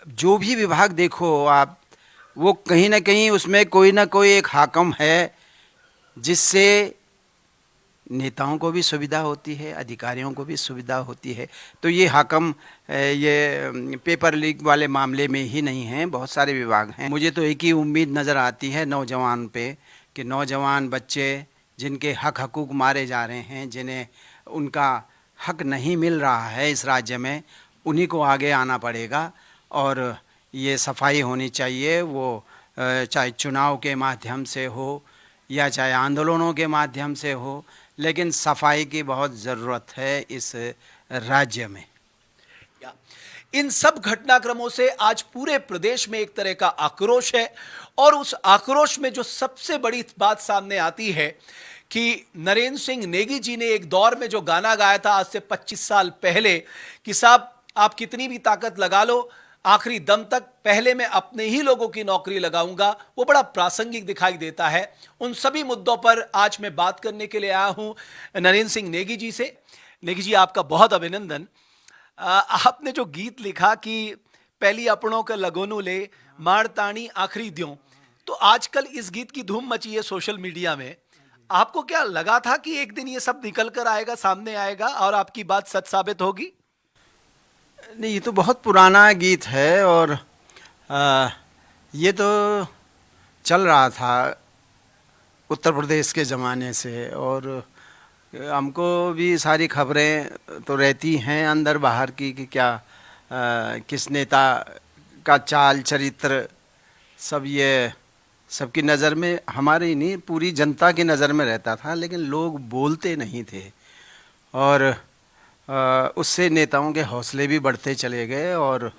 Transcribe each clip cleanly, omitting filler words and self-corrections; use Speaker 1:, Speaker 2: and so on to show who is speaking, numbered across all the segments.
Speaker 1: जो भी विभाग देखो आप, वो कहीं ना कहीं उसमें कोई ना कोई एक हाकम है, जिससे नेताओं को भी सुविधा होती है, अधिकारियों को भी सुविधा होती है। तो ये हाकम ये पेपर लीक वाले मामले में ही नहीं हैं, बहुत सारे विभाग हैं। मुझे तो एक ही उम्मीद नज़र आती है नौजवान पे, कि नौजवान बच्चे जिनके हक हकूक़ मारे जा रहे हैं, जिन्हें उनका हक नहीं मिल रहा है इस राज्य में, उन्हीं को आगे आना पड़ेगा। और ये सफाई होनी चाहिए, वो चाहे चुनाव के माध्यम से हो या चाहे आंदोलनों के माध्यम से हो, लेकिन सफाई की बहुत ज़रूरत है इस राज्य में।
Speaker 2: इन सब घटनाक्रमों से आज पूरे प्रदेश में एक तरह का आक्रोश है, और उस आक्रोश में जो सबसे बड़ी बात सामने आती है कि नरेंद्र सिंह नेगी जी ने एक दौर में जो गाना गाया था आज से 25 साल पहले कि साहब आप कितनी भी ताकत लगा लो, आखिरी दम तक पहले मैं अपने ही लोगों की नौकरी लगाऊंगा, वो बड़ा प्रासंगिक दिखाई देता है। उन सभी मुद्दों पर आज मैं बात करने के लिए आया हूं नरेंद्र सिंह नेगी जी से। नेगी जी, आपका बहुत अभिनंदन। आपने जो गीत लिखा कि पहली अपनों के लगोनू ले मार ताणी आखिरी द्यों, तो आजकल इस गीत की धूम मची है सोशल मीडिया में। आपको क्या लगा था कि एक दिन ये सब निकल कर आएगा, सामने आएगा और आपकी बात सच साबित होगी?
Speaker 1: नहीं, ये तो बहुत पुराना गीत है, और ये तो चल रहा था उत्तर प्रदेश के ज़माने से, और हमको भी सारी खबरें तो रहती हैं अंदर बाहर की कि क्या किस नेता का चाल चरित्र, सब ये सबकी नज़र में, हमारे ही नहीं पूरी जनता की नज़र में रहता था, लेकिन लोग बोलते नहीं थे। और उससे नेताओं के हौसले भी बढ़ते चले गए, और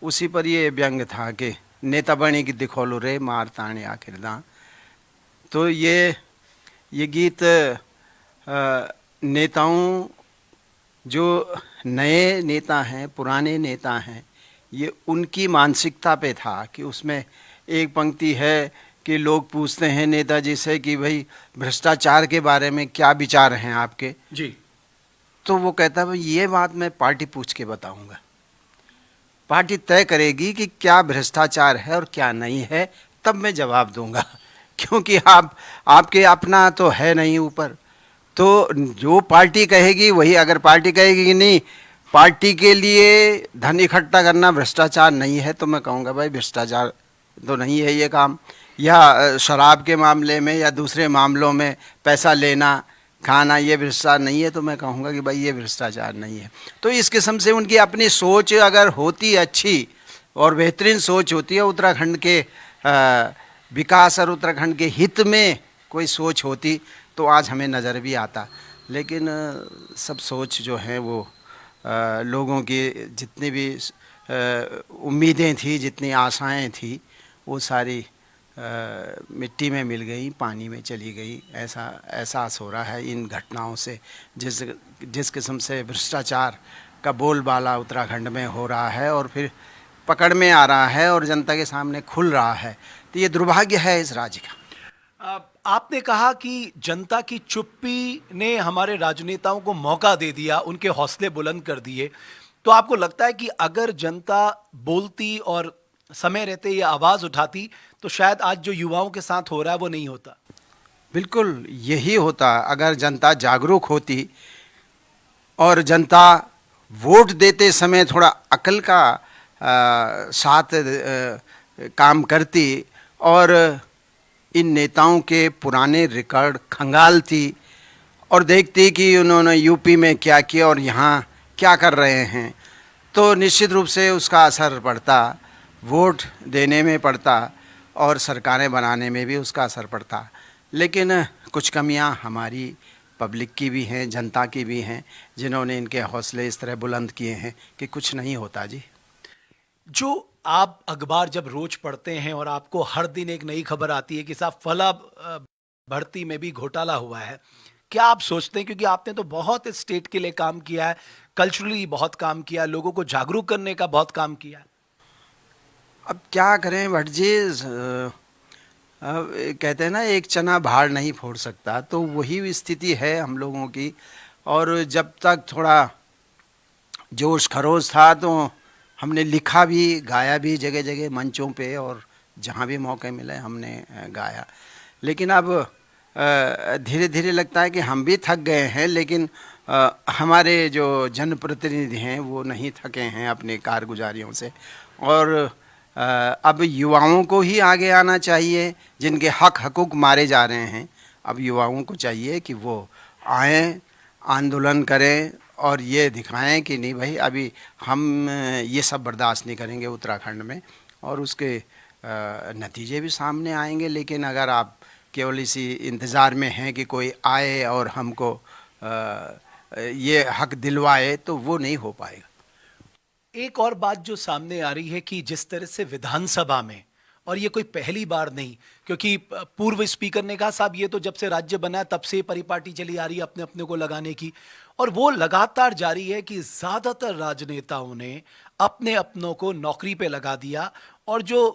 Speaker 1: उसी पर ये व्यंग था कि नेता बने की दिखोलो रे मार ताने आखिर दां। तो ये गीत नेताओं, जो नए नेता हैं, पुराने नेता हैं, ये उनकी मानसिकता पे था कि उसमें एक पंक्ति है कि लोग पूछते हैं नेताजी से कि भाई भ्रष्टाचार के बारे में क्या विचार हैं आपके
Speaker 2: जी।
Speaker 1: तो वो कहता है भाई ये बात मैं पार्टी पूछ के बताऊंगा, पार्टी तय करेगी कि क्या भ्रष्टाचार है और क्या नहीं है, तब मैं जवाब दूंगा। क्योंकि आपके अपना तो है नहीं ऊपर, तो जो पार्टी कहेगी वही, अगर पार्टी कहेगी कि नहीं पार्टी के लिए धन इकट्ठा करना भ्रष्टाचार नहीं है, तो मैं कहूँगा भाई भ्रष्टाचार तो नहीं है ये काम, या शराब के मामले में या दूसरे मामलों में पैसा लेना खाना ये भ्रष्टाचार नहीं है, तो मैं कहूँगा कि भाई ये भ्रष्टाचार नहीं है। तो इस किस्म से उनकी अपनी सोच अगर होती अच्छी और बेहतरीन सोच होती है, उत्तराखंड के विकास और उत्तराखंड के हित में कोई सोच होती, तो आज हमें नज़र भी आता। लेकिन सब सोच जो है वो लोगों की जितनी भी उम्मीदें थी, जितनी आशाएं थी, वो सारी मिट्टी में मिल गई, पानी में चली गई। ऐसा एहसास हो रहा है इन घटनाओं से, जिस किस्म से भ्रष्टाचार का बोलबाला उत्तराखंड में हो रहा है और फिर पकड़ में आ रहा है और जनता के सामने खुल रहा है, तो ये दुर्भाग्य है इस राज्य का।
Speaker 2: आपने कहा कि जनता की चुप्पी ने हमारे राजनेताओं को मौका दे दिया, उनके हौसले बुलंद कर दिए। तो आपको लगता है कि अगर जनता बोलती और समय रहते ये आवाज़ उठाती, तो शायद आज जो युवाओं के साथ हो रहा है वो नहीं होता?
Speaker 1: बिल्कुल यही होता। अगर जनता जागरूक होती और जनता वोट देते समय थोड़ा अकल का साथ काम करती और इन नेताओं के पुराने रिकॉर्ड खंगालती और देखती कि उन्होंने यूपी में क्या किया और यहाँ क्या कर रहे हैं, तो निश्चित रूप से उसका असर पड़ता, वोट देने में पड़ता और सरकारें बनाने में भी उसका असर पड़ता। लेकिन कुछ कमियां हमारी पब्लिक की भी हैं, जनता की भी हैं, जिन्होंने इनके हौसले इस तरह बुलंद किए हैं कि कुछ नहीं होता जी।
Speaker 2: जो आप अखबार जब रोज पढ़ते हैं और आपको हर दिन एक नई खबर आती है कि साहब फला भर्ती में भी घोटाला हुआ है, क्या आप सोचते हैं, क्योंकि आपने तो बहुत स्टेट के लिए काम किया है, कल्चरली बहुत काम किया, लोगों को जागरूक करने का बहुत काम किया है?
Speaker 1: अब क्या करें भट्ट जी, कहते हैं ना एक चना भाड़ नहीं फोड़ सकता, तो वही स्थिति है हम लोगों की। और जब तक थोड़ा जोश खरोश था तो हमने लिखा भी, गाया भी जगह जगह मंचों पे, और जहाँ भी मौके मिले हमने गाया। लेकिन अब धीरे धीरे लगता है कि हम भी थक गए हैं, लेकिन हमारे जो जनप्रतिनिधि हैं वो नहीं थके हैं अपनी कारगुजारियों से। और अब युवाओं को ही आगे आना चाहिए, जिनके हक हकूक़ मारे जा रहे हैं। अब युवाओं को चाहिए कि वो आएँ, आंदोलन करें और ये दिखाएं कि नहीं भाई, अभी हम ये सब बर्दाश्त नहीं करेंगे उत्तराखंड में, और उसके नतीजे भी सामने आएंगे। लेकिन अगर आप केवल इसी इंतज़ार में हैं कि कोई आए और हमको ये हक दिलवाए, तो वो नहीं हो पाएगा।
Speaker 2: एक और बात जो सामने आ रही है कि जिस तरह से विधानसभा में, और ये कोई पहली बार नहीं, क्योंकि पूर्व स्पीकर ने कहा साहब ये तो जब से राज्य बना है तब से परिपाटी चली आ रही है अपने अपने को लगाने की, और वो लगातार जारी है कि ज्यादातर राजनेताओं ने अपने अपनों को नौकरी पे लगा दिया, और जो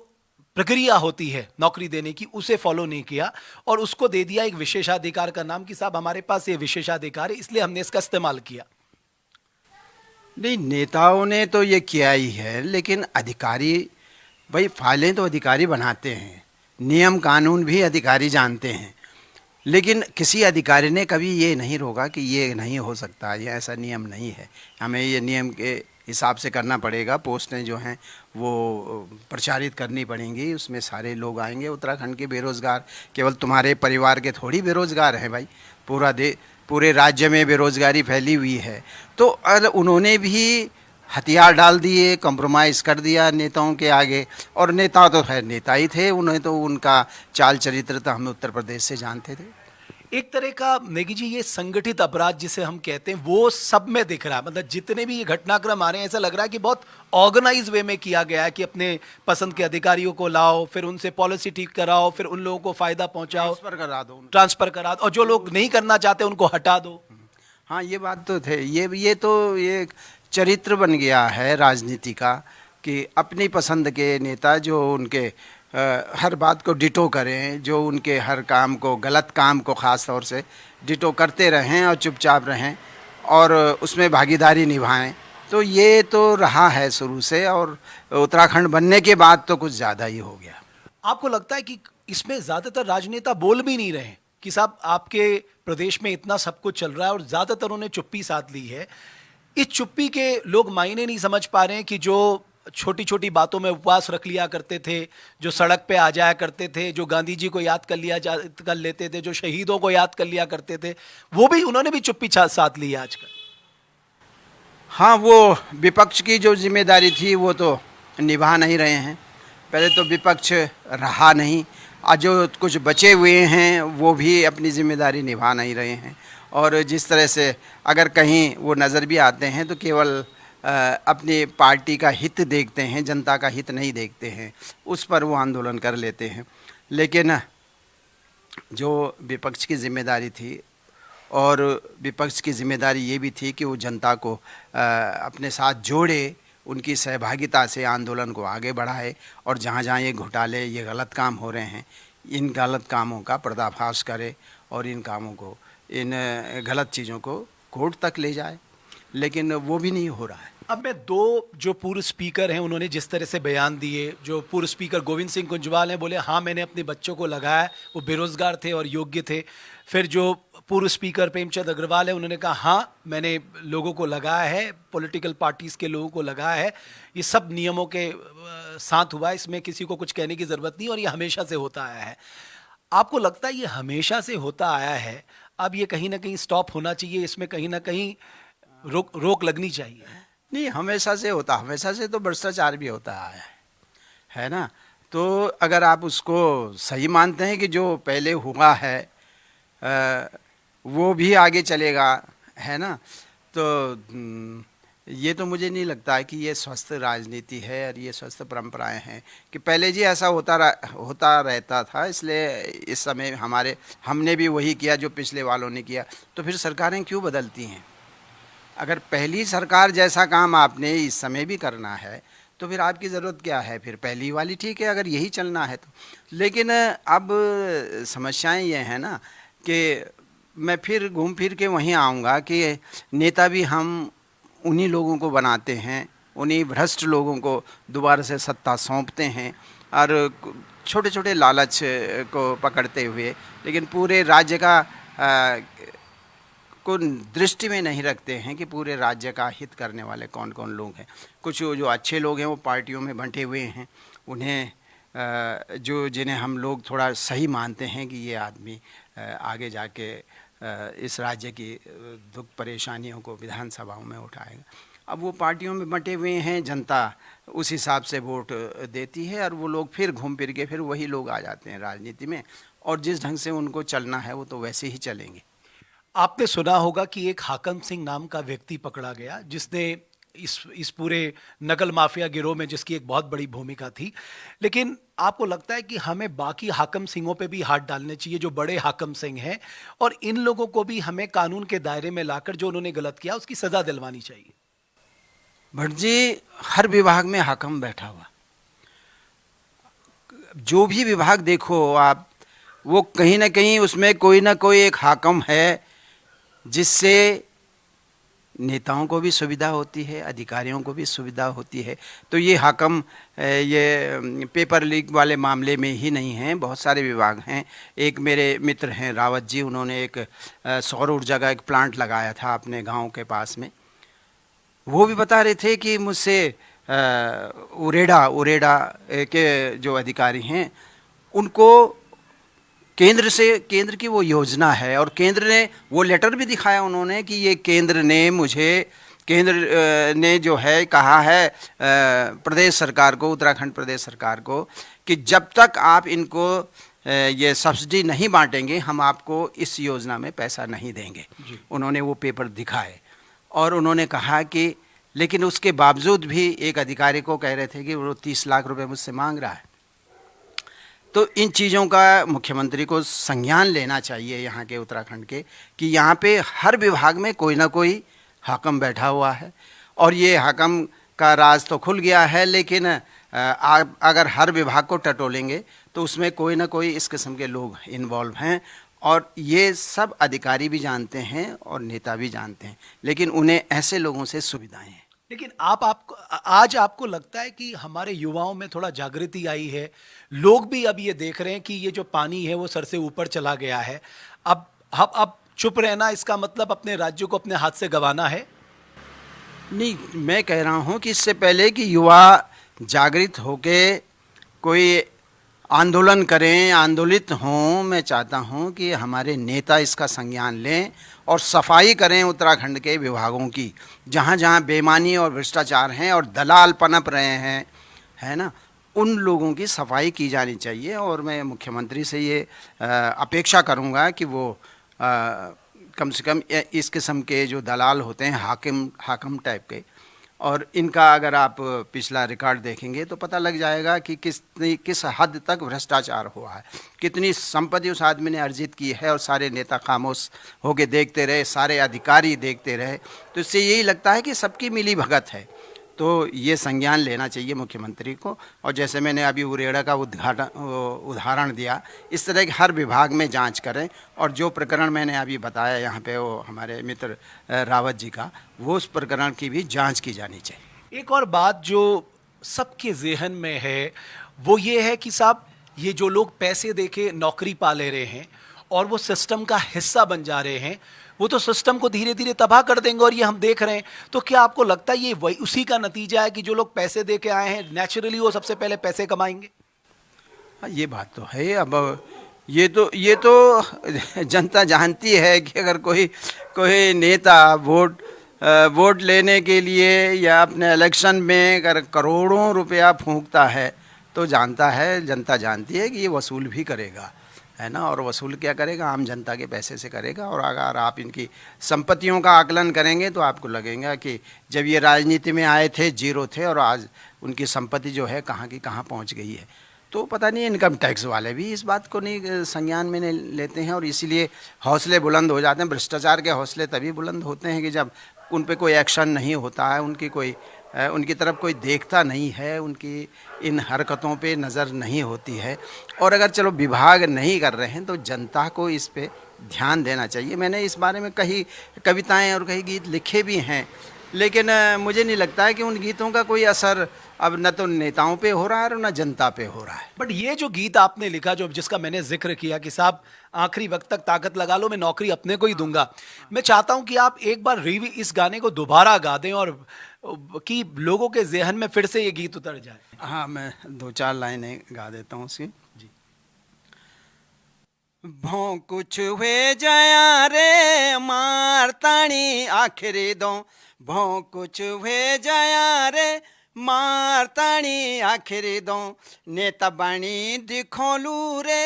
Speaker 2: प्रक्रिया होती है नौकरी देने की उसे फॉलो नहीं किया, और उसको दे दिया एक विशेषाधिकार का नाम कि साहब हमारे पास ये विशेषाधिकार है इसलिए हमने इसका इस्तेमाल किया।
Speaker 1: नहीं, नेताओं ने तो ये किया ही है, लेकिन अधिकारी भाई, फाइलें तो अधिकारी बनाते हैं, नियम कानून भी अधिकारी जानते हैं, लेकिन किसी अधिकारी ने कभी ये नहीं रोका कि ये नहीं हो सकता, ये ऐसा नियम नहीं है, हमें ये नियम के हिसाब से करना पड़ेगा। पोस्टें जो हैं वो प्रचारित करनी पड़ेंगी, उसमें सारे लोग आएंगे। उत्तराखंड के बेरोज़गार केवल तुम्हारे परिवार के थोड़ी बेरोज़गार हैं भाई, पूरे राज्य में बेरोज़गारी फैली हुई है। तो उन्होंने भी हथियार डाल दिए, कंप्रोमाइज़ कर दिया नेताओं के आगे, और नेता तो खैर नेता ही थे, उन्हें तो उनका चाल चरित्र तो हम उत्तर प्रदेश से जानते थे।
Speaker 2: एक तरह का नेगी जी ये संगठित अपराध जिसे हम कहते हैं वो सब में दिख रहा है, मतलब जितने भी ये घटनाक्रम आ रहे हैं ऐसा लग रहा है कि बहुत ऑर्गेनाइज वे में किया गया है कि अपने पसंद के अधिकारियों को लाओ, फिर उनसे पॉलिसी ठीक कराओ, फिर उन लोगों को फायदा पहुंचाओ, ट्रांसफर करा दो, और जो लोग नहीं करना चाहते उनको हटा दो।
Speaker 1: हाँ, ये बात तो थे, ये चरित्र बन गया है राजनीति का कि अपनी पसंद के नेता जो उनके हर बात को डिटो करें, जो उनके हर काम को, गलत काम को ख़ास तौर से डिटो करते रहें और चुपचाप रहें और उसमें भागीदारी निभाएं। तो ये तो रहा है शुरू से, और उत्तराखंड बनने के बाद तो कुछ ज़्यादा ही हो गया।
Speaker 2: आपको लगता है कि इसमें ज़्यादातर राजनेता बोल भी नहीं रहे कि साहब आपके प्रदेश में इतना सब कुछ चल रहा है, और ज़्यादातर उन्होंने चुप्पी साध ली है। इस चुप्पी के लोग मायने नहीं समझ पा रहे हैं कि जो छोटी छोटी बातों में उपवास रख लिया करते थे, जो सड़क पे आ जाया करते थे, जो गांधी जी को याद कर लेते थे, जो शहीदों को याद कर लिया करते थे, वो भी उन्होंने भी चुप्पी साध ली है आजकल।
Speaker 1: हाँ, वो विपक्ष की जो जिम्मेदारी थी वो तो निभा नहीं रहे हैं। पहले तो विपक्ष रहा नहीं, और जो कुछ बचे हुए हैं वो भी अपनी जिम्मेदारी निभा नहीं रहे हैं। और जिस तरह से अगर कहीं वो नज़र भी आते हैं तो केवल अपनी पार्टी का हित देखते हैं, जनता का हित नहीं देखते हैं, उस पर वो आंदोलन कर लेते हैं। लेकिन जो विपक्ष की जिम्मेदारी थी, और विपक्ष की जिम्मेदारी ये भी थी कि वो जनता को अपने साथ जोड़े, उनकी सहभागिता से आंदोलन को आगे बढ़ाए, और जहाँ जहाँ ये घोटाले, ये गलत काम हो रहे हैं, इन गलत कामों का पर्दाफाश करे और इन कामों को, इन गलत चीज़ों को कोर्ट तक ले जाए। लेकिन वो भी नहीं हो रहा है।
Speaker 2: अब मैं दो जो पूर्व स्पीकर हैं उन्होंने जिस तरह से बयान दिए, जो पूर्व स्पीकर गोविंद सिंह कुंजवाल हैं, बोले हाँ मैंने अपने बच्चों को लगाया, वो बेरोजगार थे और योग्य थे। फिर जो पूर्व स्पीकर प्रेमचंद अग्रवाल है उन्होंने कहा हाँ मैंने लोगों को लगाया है, पॉलिटिकल पार्टीज़ के लोगों को लगाया है, ये सब नियमों के साथ हुआ है, इसमें किसी को कुछ कहने की ज़रूरत नहीं, और ये हमेशा से होता आया है। आपको लगता है ये हमेशा से होता आया है, अब ये कहीं ना कहीं स्टॉप होना चाहिए, इसमें कहीं ना कहीं रोक लगनी चाहिए?
Speaker 1: नहीं, हमेशा से होता, हमेशा से तो भ्रष्टाचार भी होता है ना। तो अगर आप उसको सही मानते हैं कि जो पहले हुआ है वो भी आगे चलेगा, है ना, तो ये तो मुझे नहीं लगता है कि ये स्वस्थ राजनीति है और ये स्वस्थ परंपराएं हैं कि पहले जी ऐसा होता रहता था, इसलिए इस समय हमने भी वही किया जो पिछले वालों ने किया। तो फिर सरकारें क्यों बदलती हैं? अगर पहली सरकार जैसा काम आपने इस समय भी करना है तो फिर आपकी ज़रूरत क्या है? फिर पहली वाली ठीक है अगर यही चलना है तो। लेकिन अब समस्याएं ये हैं ना कि मैं फिर घूम फिर के वहीं आऊँगा कि नेता भी हम उन्हीं लोगों को बनाते हैं उन्हीं भ्रष्ट लोगों को दोबारा से सत्ता सौंपते हैं और छोटे छोटे लालच को पकड़ते हुए, लेकिन पूरे राज्य का को दृष्टि में नहीं रखते हैं कि पूरे राज्य का हित करने वाले कौन कौन लोग हैं। कुछ जो अच्छे लोग हैं वो पार्टियों में बंटे हुए हैं, उन्हें जो जिन्हें हम लोग थोड़ा सही मानते हैं कि ये आदमी आगे जाके इस राज्य की दुख परेशानियों को विधानसभाओं में उठाएगा। अब वो पार्टियों में बंटे हुए हैं, जनता उस हिसाब से वोट देती है और वो लोग फिर घूम फिर के फिर वही लोग आ जाते हैं राजनीति में, और जिस ढंग से उनको चलना है वो तो वैसे ही चलेंगे।
Speaker 2: आपने सुना होगा कि एक हाकम सिंह नाम का व्यक्ति पकड़ा गया जिसने इस पूरे नकल माफिया गिरोह में जिसकी एक बहुत बड़ी भूमिका थी। लेकिन आपको लगता है कि हमें बाकी हाकम सिंहों पे भी हाथ डालने चाहिए जो बड़े हाकम सिंह हैं, और इन लोगों को भी हमें कानून के दायरे में लाकर जो उन्होंने गलत किया उसकी सजा दिलवानी चाहिए?
Speaker 1: भट्ट जी, हर विभाग में हाकम बैठा हुआ, जो भी विभाग देखो आप, वो कहीं ना कहीं उसमें कोई ना कोई एक हाकम है जिससे नेताओं को भी सुविधा होती है, अधिकारियों को भी सुविधा होती है। तो ये हाकम ये पेपर लीक वाले मामले में ही नहीं हैं, बहुत सारे विभाग हैं। एक मेरे मित्र हैं रावत जी, उन्होंने एक सौर ऊर्जा का एक प्लांट लगाया था अपने गांव के पास में। वो भी बता रहे थे कि मुझसे उरेडा के जो अधिकारी हैं उनको केंद्र की वो योजना है, और केंद्र ने वो लेटर भी दिखाया उन्होंने कि ये केंद्र ने जो है कहा है प्रदेश सरकार को, उत्तराखंड प्रदेश सरकार को, कि जब तक आप इनको ये सब्सिडी नहीं बांटेंगे हम आपको इस योजना में पैसा नहीं देंगे। उन्होंने वो पेपर दिखाए और उन्होंने कहा कि लेकिन उसके बावजूद भी एक अधिकारी को कह रहे थे कि वो 30 लाख रुपए मुझसे मांग रहा है। तो इन चीज़ों का मुख्यमंत्री को संज्ञान लेना चाहिए यहाँ के उत्तराखंड के, कि यहाँ पे हर विभाग में कोई ना कोई हाकम बैठा हुआ है, और ये हाकम का राज तो खुल गया है, लेकिन अगर हर विभाग को टटोलेंगे तो उसमें कोई ना कोई इस किस्म के लोग इन्वॉल्व हैं, और ये सब अधिकारी भी जानते हैं और नेता भी जानते हैं, लेकिन उन्हें ऐसे लोगों से सुविधाएं हैं।
Speaker 2: लेकिन आज आपको लगता है कि हमारे युवाओं में थोड़ा जागृति आई है, लोग भी अब ये देख रहे हैं कि ये जो पानी है वो सर से ऊपर चला गया है, अब चुप रहना इसका मतलब अपने राज्य को अपने हाथ से गंवाना है?
Speaker 1: नहीं, मैं कह रहा हूँ कि इससे पहले कि युवा जागृत होके कोई आंदोलन करें, आंदोलित हों, मैं चाहता हूं कि हमारे नेता इसका संज्ञान लें और सफाई करें उत्तराखंड के विभागों की, जहां जहां बेईमानी और भ्रष्टाचार हैं और दलाल पनप रहे हैं, है ना, उन लोगों की सफाई की जानी चाहिए। और मैं मुख्यमंत्री से ये अपेक्षा करूंगा कि वो कम से कम इस किस्म के जो दलाल होते हैं हाकिम टाइप के, और इनका अगर आप पिछला रिकॉर्ड देखेंगे तो पता लग जाएगा कि किस हद तक भ्रष्टाचार हुआ है, कितनी संपत्ति उस आदमी ने अर्जित की है, और सारे नेता खामोश होके देखते रहे, सारे अधिकारी देखते रहे। तो इससे यही लगता है कि सबकी मिली भगत है। तो ये संज्ञान लेना चाहिए मुख्यमंत्री को, और जैसे मैंने अभी उरेडा का उदाहरण दिया, इस तरह के हर विभाग में जांच करें, और जो प्रकरण मैंने अभी बताया यहाँ पे वो हमारे मित्र रावत जी का, वो उस प्रकरण की भी जांच की जानी चाहिए।
Speaker 2: एक और बात जो सबके ज़हन में है वो ये है कि साहब, ये जो लोग पैसे देके नौकरी पा ले रहे हैं और वो सिस्टम का हिस्सा बन जा रहे हैं, वो तो सिस्टम को धीरे धीरे तबाह कर देंगे, और ये हम देख रहे हैं। तो क्या आपको लगता है ये वही उसी का नतीजा है कि जो लोग पैसे दे के आए हैं नेचुरली वो सबसे पहले पैसे कमाएंगे?
Speaker 1: हाँ, ये बात तो है। अब ये तो जनता जानती है कि अगर कोई नेता वोट लेने के लिए या अपने इलेक्शन में अगर करोड़ों रुपया फूंकता है तो जनता जानती है कि ये वसूल भी करेगा, है ना, और वसूल क्या करेगा, आम जनता के पैसे से करेगा। और अगर आप इनकी संपत्तियों का आकलन करेंगे तो आपको लगेगा कि जब ये राजनीति में आए थे जीरो थे, और आज उनकी संपत्ति जो है कहाँ की कहाँ पहुँच गई है। तो पता नहीं इनकम टैक्स वाले भी इस बात को नहीं संज्ञान में नहीं लेते हैं, और इसीलिए हौसले बुलंद हो जाते हैं। भ्रष्टाचार के हौसले तभी बुलंद होते हैं कि जब उन पे कोई एक्शन नहीं होता है, उनकी तरफ कोई देखता नहीं है, उनकी इन हरकतों पे नज़र नहीं होती है। और अगर चलो विभाग नहीं कर रहे हैं तो जनता को इस पे ध्यान देना चाहिए। मैंने इस बारे में कई कविताएं और कई गीत लिखे भी हैं लेकिन मुझे नहीं लगता है कि उन गीतों का कोई असर अब न तो नेताओं पे हो रहा है और न जनता पे हो रहा है।
Speaker 2: बट ये जो गीत आपने लिखा, जो जिसका मैंने जिक्र किया कि साहब आखिरी वक्त तक ताकत लगा लो, मैं नौकरी अपने को ही दूंगा, मैं चाहता हूं कि आप एक बार इस गाने को दोबारा गा दें और कि लोगों के जहन में फिर से ये गीत उतर जाए।
Speaker 1: हाँ, मैं 2-4 लाइनें गा देता हूँ उसकी।
Speaker 2: जी।
Speaker 1: भों कुछ हुए जया रे मारताणी आखिरी दो, भों कुछ हुए जया रे मारताणी आखिरी दो, नेता बाणी दिखोलू रे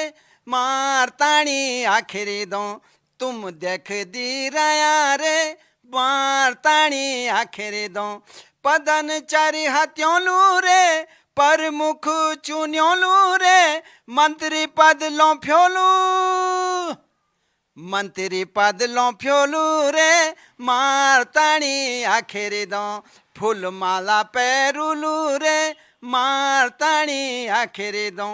Speaker 1: मारताणी आखिरी दो, तुम देख दी रया रे मारताणी आखिरी दो, पदन चारि हत्योलू रे पर मुख चुन्योलू रे मंत्री पद लो फ्योलू, मंत्री पद लो फ्योलू रे मारताणी आखिरी दो, फूल माला पैरुलू रे मारताणी आखिरी दो,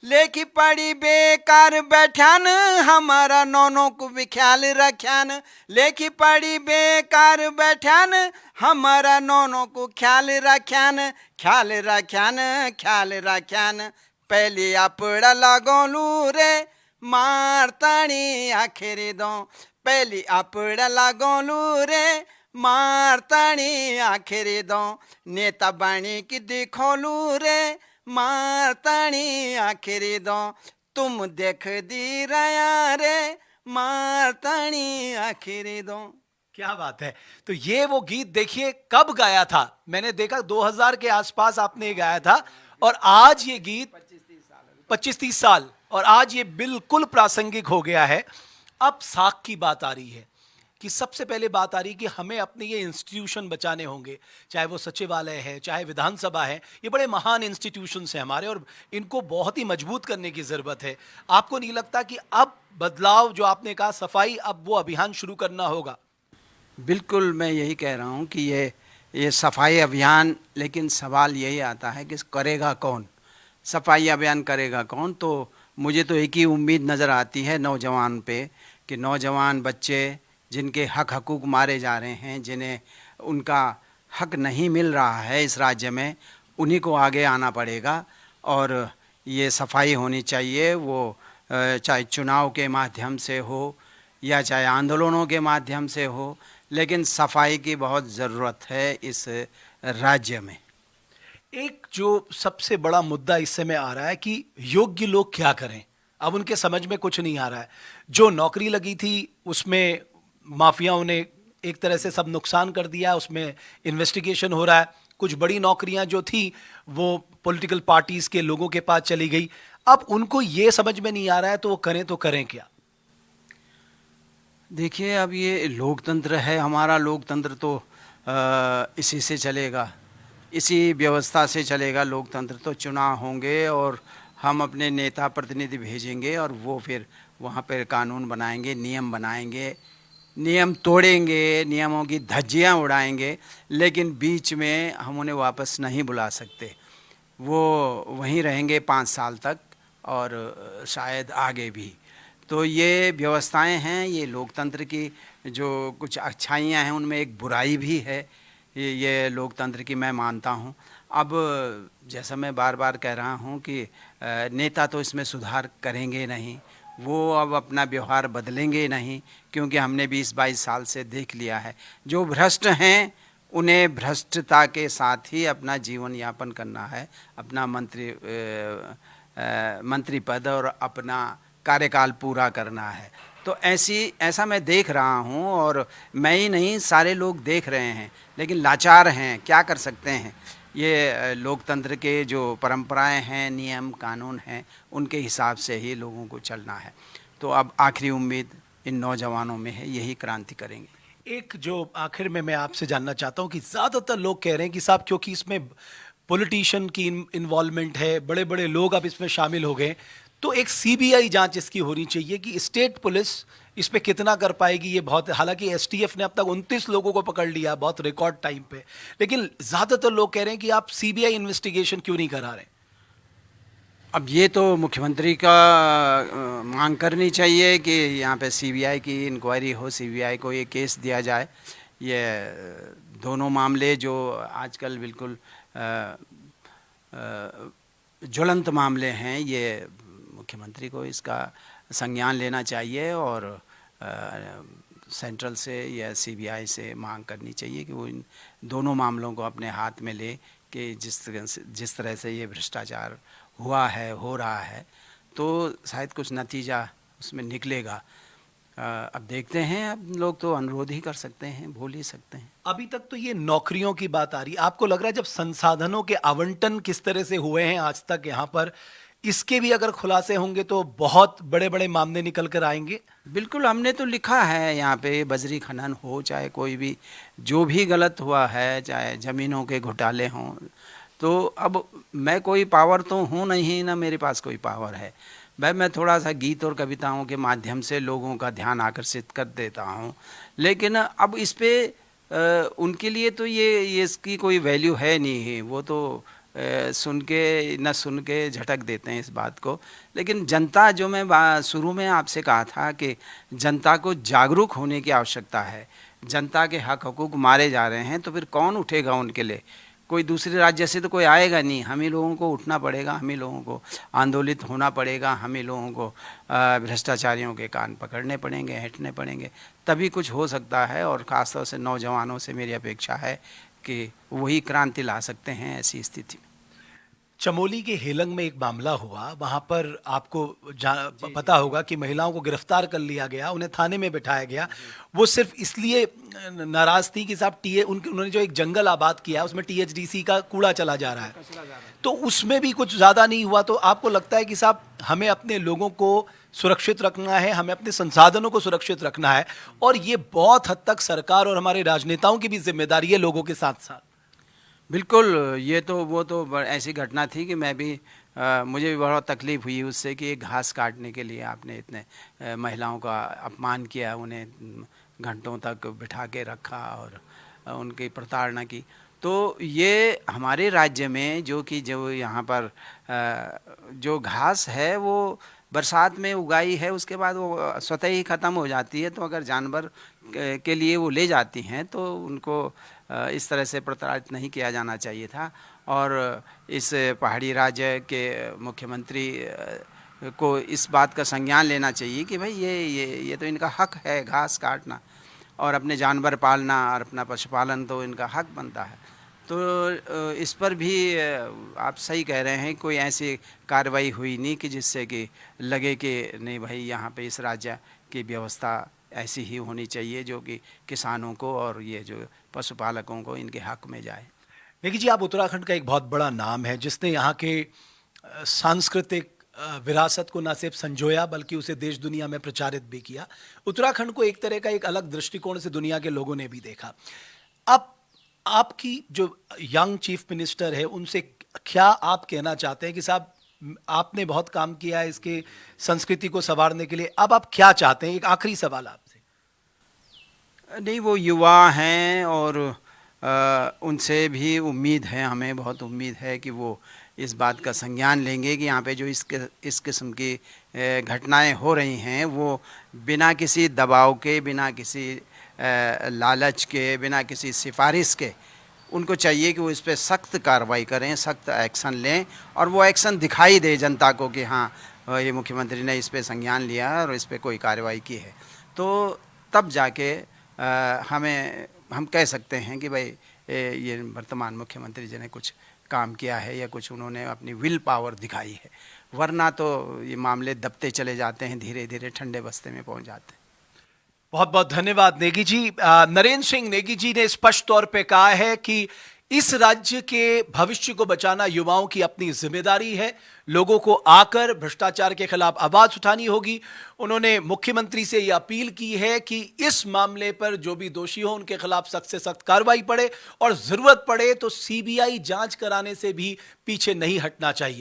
Speaker 1: लेखी पड़ी बेकार बैठ्यान हमारा नौनों को भी ख्याल रख्यान, लेखी पड़ी बेकार बैठ्यान हमारा नौनों को ख्याल रख्यान, ख्याल रख्यान ख्याल रख्यान, पहली अपड़ा लगोलू रे मारताणी आखिरी दो, पहली अपड़ा लगोलू रे मारताणी आखिरी दो, नेता बाणी की दिखोलू रे मारताणी आखिरी दो, तुम देख दी रया रे मारताणी आखिरी दो।
Speaker 2: क्या बात है। तो ये वो गीत देखिए कब गाया था, मैंने देखा 2000 के आसपास आपने ये गाया था, और आज ये गीत 25-30 साल, और आज ये बिल्कुल प्रासंगिक हो गया है। अब साख की बात आ रही है कि सबसे पहले बात आ रही है कि हमें अपने ये इंस्टीट्यूशन बचाने होंगे, चाहे वो सचिवालय है, चाहे विधानसभा है, ये बड़े महान इंस्टीट्यूशंस हैं हमारे, और इनको बहुत ही मजबूत करने की ज़रूरत है। आपको नहीं लगता कि अब बदलाव, जो आपने कहा सफाई, अब वो अभियान शुरू करना होगा?
Speaker 1: बिल्कुल, मैं यही कह रहा हूँ कि ये सफाई अभियान, लेकिन सवाल यही आता है कि करेगा कौन, सफाई अभियान करेगा कौन। तो मुझे तो एक ही उम्मीद नज़र आती है नौजवान पे, कि नौजवान बच्चे जिनके हक हकूक़ मारे जा रहे हैं, जिन्हें उनका हक नहीं मिल रहा है इस राज्य में, उन्हीं को आगे आना पड़ेगा और ये सफाई होनी चाहिए। वो चाहे चुनाव के माध्यम से हो या चाहे आंदोलनों के माध्यम से हो, लेकिन सफाई की बहुत ज़रूरत है इस राज्य में।
Speaker 2: एक जो सबसे बड़ा मुद्दा इस समय आ रहा है कि योग्य लोग क्या करें, अब उनके समझ में कुछ नहीं आ रहा है। जो नौकरी लगी थी उसमें माफियाओं ने एक तरह से सब नुकसान कर दिया, उसमें इन्वेस्टिगेशन हो रहा है। कुछ बड़ी नौकरियां जो थी वो पॉलिटिकल पार्टीज के लोगों के पास चली गई, अब उनको ये समझ में नहीं आ रहा है, तो वो करें तो करें क्या?
Speaker 1: देखिए, अब ये लोकतंत्र है हमारा, लोकतंत्र तो इसी से चलेगा, इसी व्यवस्था से चलेगा लोकतंत्र। तो चुनाव होंगे और हम अपने नेता प्रतिनिधि भेजेंगे और वो फिर वहाँ पर कानून बनाएंगे, नियम बनाएंगे, नियम तोड़ेंगे, नियमों की धज्जियाँ उड़ाएंगे, लेकिन बीच में हम उन्हें वापस नहीं बुला सकते। वो वहीं रहेंगे 5 साल तक और शायद आगे भी। तो ये व्यवस्थाएं हैं, ये लोकतंत्र की जो कुछ अच्छाइयाँ हैं उनमें एक बुराई भी है, ये लोकतंत्र की मैं मानता हूँ। अब जैसा मैं बार बार कह रहा हूँ कि नेता तो इसमें सुधार करेंगे नहीं, वो अब अपना व्यवहार बदलेंगे नहीं, क्योंकि हमने 20-22 साल से देख लिया है जो भ्रष्ट हैं उन्हें भ्रष्टता के साथ ही अपना जीवन यापन करना है, अपना मंत्री पद और अपना कार्यकाल पूरा करना है। तो ऐसा मैं देख रहा हूँ, और मैं ही नहीं सारे लोग देख रहे हैं, लेकिन लाचार हैं, क्या कर सकते हैं। ये लोकतंत्र के जो परंपराएं हैं, नियम कानून हैं, उनके हिसाब से ही लोगों को चलना है। तो अब आखिरी उम्मीद इन नौजवानों में है, यही क्रांति करेंगे।
Speaker 2: एक जो आखिर में मैं आपसे जानना चाहता हूँ कि ज़्यादातर लोग कह रहे हैं कि साहब क्योंकि इसमें पॉलिटिशियन की इन्वॉल्वमेंट है, बड़े बड़े लोग अब इसमें शामिल हो गए, तो एक सीबीआई जांच इसकी होनी चाहिए कि स्टेट पुलिस इस पे कितना कर पाएगी। ये बहुत, हालांकि एसटीएफ ने अब तक 29 लोगों को पकड़ लिया बहुत रिकॉर्ड टाइम पे, लेकिन ज़्यादातर लोग कह रहे हैं कि आप सीबीआई इन्वेस्टिगेशन क्यों नहीं करा रहे?
Speaker 1: अब ये तो मुख्यमंत्री का मांग करनी चाहिए कि यहाँ पे सीबीआई की इंक्वायरी हो, सीबीआई को ये केस दिया जाए ये दोनों मामले जो आजकल बिल्कुल ज्वलंत मामले हैं, ये मुख्यमंत्री को इसका संज्ञान लेना चाहिए और सेंट्रल से या सीबीआई से मांग करनी चाहिए कि वो इन दोनों मामलों को अपने हाथ में ले कि जिस तरह से ये भ्रष्टाचार हुआ है, हो रहा है, तो शायद कुछ नतीजा उसमें निकलेगा। अब देखते हैं, अब लोग तो अनुरोध ही कर सकते हैं, बोल ही सकते हैं।
Speaker 2: अभी तक तो ये नौकरियों की बात आ रही, आपको लग रहा है जब संसाधनों के आवंटन किस तरह से हुए हैं आज तक यहाँ पर, इसके भी अगर खुलासे होंगे तो बहुत बड़े बड़े मामले निकल कर आएंगे?
Speaker 1: बिल्कुल, हमने तो लिखा है यहाँ पे, बजरी खनन हो चाहे कोई भी जो भी गलत हुआ है, चाहे ज़मीनों के घोटाले हों, तो अब मैं कोई पावर तो हूँ नहीं, ना मेरे पास कोई पावर है। मैं थोड़ा सा गीत और कविताओं के माध्यम से लोगों का ध्यान आकर्षित कर देता हूँ, लेकिन अब इस पे उनके लिए तो ये इसकी कोई वैल्यू है नहीं, वो तो सुन के न सुन के झटक देते हैं इस बात को। लेकिन जनता, जो मैं शुरू में आपसे कहा था कि जनता को जागरूक होने की आवश्यकता है, जनता के हक हकूक़ मारे जा रहे हैं, तो फिर कौन उठेगा उनके लिए? कोई दूसरे राज्य से तो कोई आएगा नहीं, हम ही लोगों को उठना पड़ेगा, हम ही लोगों को आंदोलित होना पड़ेगा, हम ही लोगों को भ्रष्टाचारियों के कान पकड़ने पड़ेंगे, हटने पड़ेंगे, तभी कुछ हो सकता है। और ख़ासतौर से नौजवानों से मेरी अपेक्षा है कि वही क्रांति ला सकते हैं ऐसी स्थिति में।
Speaker 2: चमोली के हेलंग में एक मामला हुआ, वहाँ पर आपको पता होगा कि महिलाओं को गिरफ्तार कर लिया गया, उन्हें थाने में बिठाया गया। वो सिर्फ इसलिए नाराज़ थी कि साहब उन्होंने जो एक जंगल आबाद किया उसमें टीएचडीसी का कूड़ा चला जा रहा है, तो उसमें भी कुछ ज़्यादा नहीं हुआ। तो आपको लगता है कि साहब हमें अपने लोगों को सुरक्षित रखना है, हमें अपने संसाधनों को सुरक्षित रखना है, और ये बहुत हद तक सरकार और हमारे राजनेताओं की भी जिम्मेदारी है लोगों के साथ साथ?
Speaker 1: बिल्कुल, ये तो वो तो ऐसी घटना थी कि मैं भी मुझे भी बहुत तकलीफ़ हुई उससे कि एक घास काटने के लिए आपने इतने महिलाओं का अपमान किया, उन्हें घंटों तक बिठा के रखा और उनकी प्रताड़ना की। तो ये हमारे राज्य में जो यहाँ पर जो घास है वो बरसात में उगाई है, उसके बाद वो स्वतः ही ख़त्म हो जाती है, तो अगर जानवर के लिए वो ले जाती हैं तो उनको इस तरह से प्रताड़ित नहीं किया जाना चाहिए था। और इस पहाड़ी राज्य के मुख्यमंत्री को इस बात का संज्ञान लेना चाहिए कि भाई ये तो इनका हक है घास काटना, और अपने जानवर पालना और अपना पशुपालन तो इनका हक बनता है। तो इस पर भी आप सही कह रहे हैं, कोई ऐसी कार्रवाई हुई नहीं कि जिससे कि लगे कि नहीं भाई यहाँ पे इस राज्य की व्यवस्था ऐसी ही होनी चाहिए जो कि किसानों को और ये जो पशुपालकों को इनके हक में जाए।
Speaker 2: नेगी जी, आप उत्तराखंड का एक बहुत बड़ा नाम है जिसने यहाँ के सांस्कृतिक विरासत को न सिर्फ संजोया बल्कि उसे देश दुनिया में प्रचारित भी किया। उत्तराखंड को एक तरह का एक अलग दृष्टिकोण से दुनिया के लोगों ने भी देखा। अब आपकी जो यंग चीफ मिनिस्टर है, उनसे क्या आप कहना चाहते हैं कि साहब आपने बहुत काम किया है इसके संस्कृति को संवारने के लिए, अब आप क्या चाहते हैं? एक आखिरी सवाल आपसे।
Speaker 1: नहीं, वो युवा हैं और उनसे भी उम्मीद है, हमें बहुत उम्मीद है कि वो इस बात का संज्ञान लेंगे कि यहाँ पे जो इस किस्म की घटनाएं हो रही हैं वो बिना किसी दबाव के, बिना किसी लालच के, बिना किसी सिफारिश के, उनको चाहिए कि वो इस पे सख्त कार्रवाई करें, सख्त एक्शन लें, और वो एक्शन दिखाई दे जनता को कि हाँ ये मुख्यमंत्री ने इस पे संज्ञान लिया है और इस पे कोई कार्रवाई की है। तो तब जाके हम कह सकते हैं कि भाई ये वर्तमान मुख्यमंत्री जी ने कुछ काम किया है या कुछ उन्होंने अपनी विल पावर दिखाई है, वरना तो ये मामले दबते चले जाते हैं, धीरे धीरे ठंडे बस्ते में पहुंच जाते हैं।
Speaker 2: बहुत बहुत धन्यवाद नेगी जी। नरेंद्र सिंह नेगी जी ने स्पष्ट तौर पे कहा है कि इस राज्य के भविष्य को बचाना युवाओं की अपनी जिम्मेदारी है, लोगों को आकर भ्रष्टाचार के खिलाफ आवाज उठानी होगी। उन्होंने मुख्यमंत्री से यह अपील की है कि इस मामले पर जो भी दोषी हो उनके खिलाफ सख्त से सख्त कार्रवाई पड़े, और जरूरत पड़े तो सीबीआई जांच कराने से भी पीछे नहीं हटना चाहिए।